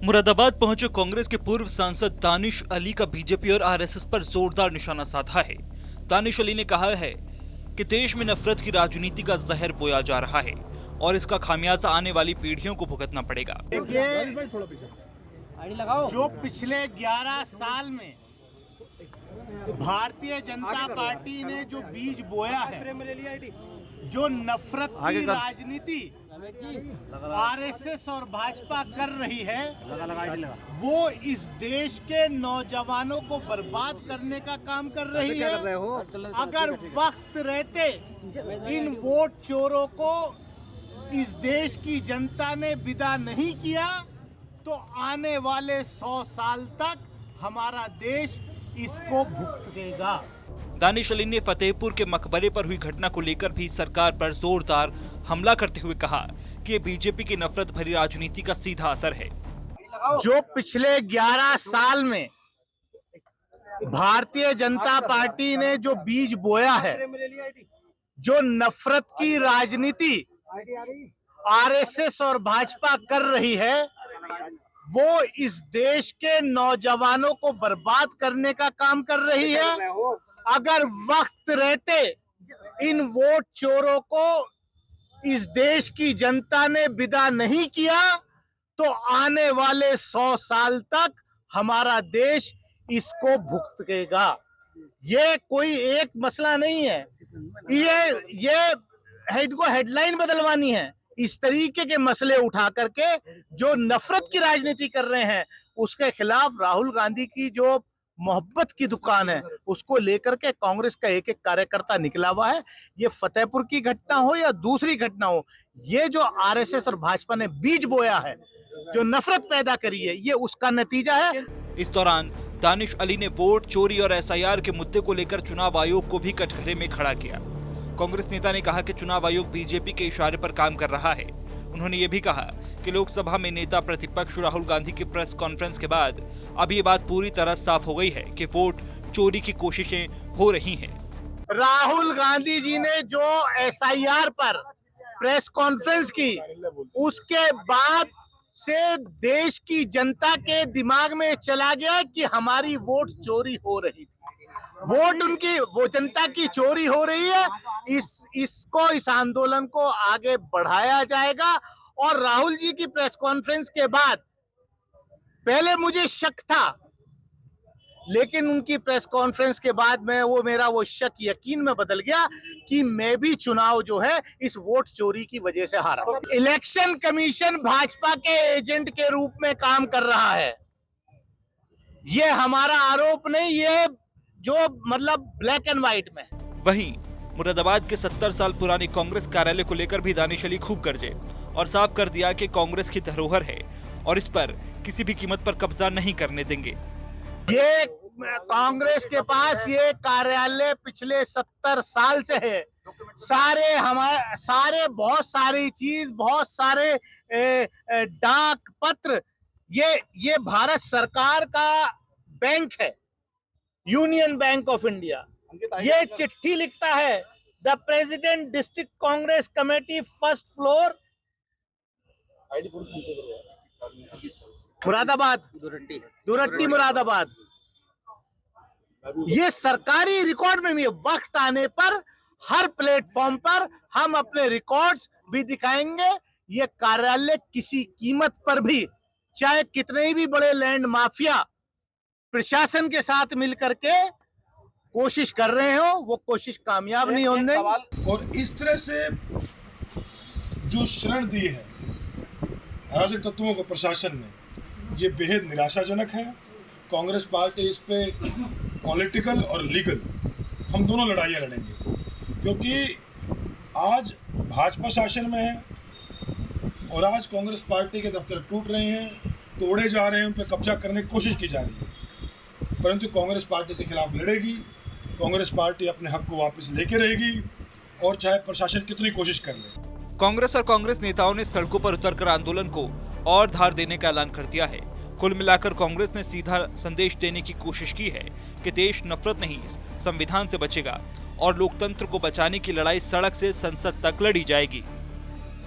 मुरादाबाद पहुंचे कांग्रेस के पूर्व सांसद दानिश अली का बीजेपी और आरएसएस पर जोरदार निशाना साधा है। दानिश अली ने कहा है कि देश में नफरत की राजनीति का जहर बोया जा रहा है और इसका खामियाजा आने वाली पीढ़ियों को भुगतना पड़ेगा। जो पिछले 11 साल में भारतीय जनता पार्टी ने जो बीज बोया है, जो नफरत की राजनीति आरएसएस और भाजपा कर रही है, वो इस देश के नौजवानों को बर्बाद करने का काम कर रही है। अगर वक्त रहते इन वोट चोरों को इस देश की जनता ने विदा नहीं किया तो आने वाले 100 साल तक हमारा देश इसको भुगतेगा। दानिश अली ने फतेहपुर के मकबरे पर हुई घटना को लेकर भी सरकार पर जोरदार हमला करते हुए कहा कि ये बीजेपी की नफरत भरी राजनीति का सीधा असर है। जो पिछले 11 साल में भारतीय जनता पार्टी ने जो बीज बोया है, जो नफरत की राजनीति आरएसएस और भाजपा कर रही है, वो इस देश के नौजवानों को बर्बाद करने का काम कर रही है। अगर वक्त रहते इन वोट चोरों को इस देश की जनता ने विदा नहीं किया तो आने वाले 100 साल तक हमारा देश इसको भुगतेगा। ये कोई एक मसला नहीं है, ये इनको हेडलाइन बदलवानी है। इस तरीके के मसले उठा करके जो नफरत की राजनीति कर रहे हैं उसके खिलाफ राहुल गांधी की जो मोहब्बत की दुकान है उसको लेकर के कांग्रेस का एक एक कार्यकर्ता निकला हुआ है। ये फतेहपुर की घटना हो या दूसरी घटना हो, ये जो आरएसएस और भाजपा ने बीज बोया है, जो नफरत पैदा करी है, ये उसका नतीजा है। इस दौरान दानिश अली ने वोट चोरी और एसआईआर के मुद्दे को लेकर चुनाव आयोग को भी कटघरे में खड़ा किया। कांग्रेस नेता ने कहा कि चुनाव आयोग बीजेपी के इशारे पर काम कर रहा है। उन्होंने ये भी कहा कि लोकसभा में नेता प्रतिपक्ष राहुल गांधी की प्रेस कॉन्फ्रेंस के बाद अब ये बात पूरी तरह साफ हो गई है कि वोट चोरी की कोशिशें हो रही हैं। राहुल गांधी जी ने जो एसआईआर पर प्रेस कॉन्फ्रेंस की, उसके बाद से देश की जनता के दिमाग में चला गया कि हमारी वोट चोरी हो रही थी। वोट उनकी, वो जनता की चोरी हो रही है। इस आंदोलन को आगे बढ़ाया जाएगा। और राहुल जी की प्रेस कॉन्फ्रेंस के बाद पहले मुझे शक था, लेकिन उनकी प्रेस कॉन्फ्रेंस के बाद में मेरा वो शक यकीन में बदल गया कि मैं भी चुनाव जो है इस वोट चोरी की वजह से हारा। इलेक्शन कमीशन भाजपा के एजेंट के रूप में काम कर रहा है, ये हमारा आरोप नहीं, ये जो मतलब ब्लैक एंड व्हाइट में। वहीं मुरादाबाद के 70 साल पुराने कांग्रेस कार्यालय को लेकर भी दानिश अली खूब गरजे और साफ कर दिया कि कांग्रेस की धरोहर है और इस पर किसी भी कीमत पर कब्जा नहीं करने देंगे। ये कांग्रेस के पास ये कार्यालय पिछले 70 साल से है। बहुत सारी चीज, बहुत सारे डाक पत्र, ये भारत सरकार का बैंक है, यूनियन बैंक ऑफ इंडिया। ये चिट्ठी लिखता है, the president district Congress committee, first floor, Moradabad, दुरट्टी मुरादाबाद। ये सरकारी रिकॉर्ड में भी वक्त आने पर हर प्लेटफॉर्म पर हम अपने रिकॉर्ड्स भी दिखाएंगे। ये कार्यालय किसी कीमत पर भी, चाहे कितने भी बड़े लैंड माफिया प्रशासन के साथ मिलकर के कोशिश कर रहे हो, वो कोशिश कामयाब नहीं होने। और इस तरह से जो शरण दी है अराजक तत्वों को प्रशासन ने, ये बेहद निराशाजनक है। कांग्रेस पार्टी इस पे पॉलिटिकल और लीगल हम दोनों लड़ाइयाँ लड़ेंगे, क्योंकि आज भाजपा शासन में है और आज कांग्रेस पार्टी के दफ्तर टूट रहे हैं, तोड़े जा रहे हैं, उन पर कब्जा करने की कोशिश की जा रही है। परंतु कांग्रेस पार्टी से खिलाफ लड़ेगी, कांग्रेस पार्टी अपने हक को वापस लेके रहेगी और चाहे प्रशासन कितनी कोशिश कर ले। कांग्रेस और कांग्रेस नेताओं ने सड़कों पर उतरकर आंदोलन को और धार देने का ऐलान कर दिया है। कुल मिलाकर कांग्रेस ने सीधा संदेश देने की कोशिश की है कि देश नफरत नहीं, संविधान से बचेगा और लोकतंत्र को बचाने की लड़ाई सड़क से संसद तक लड़ी जाएगी।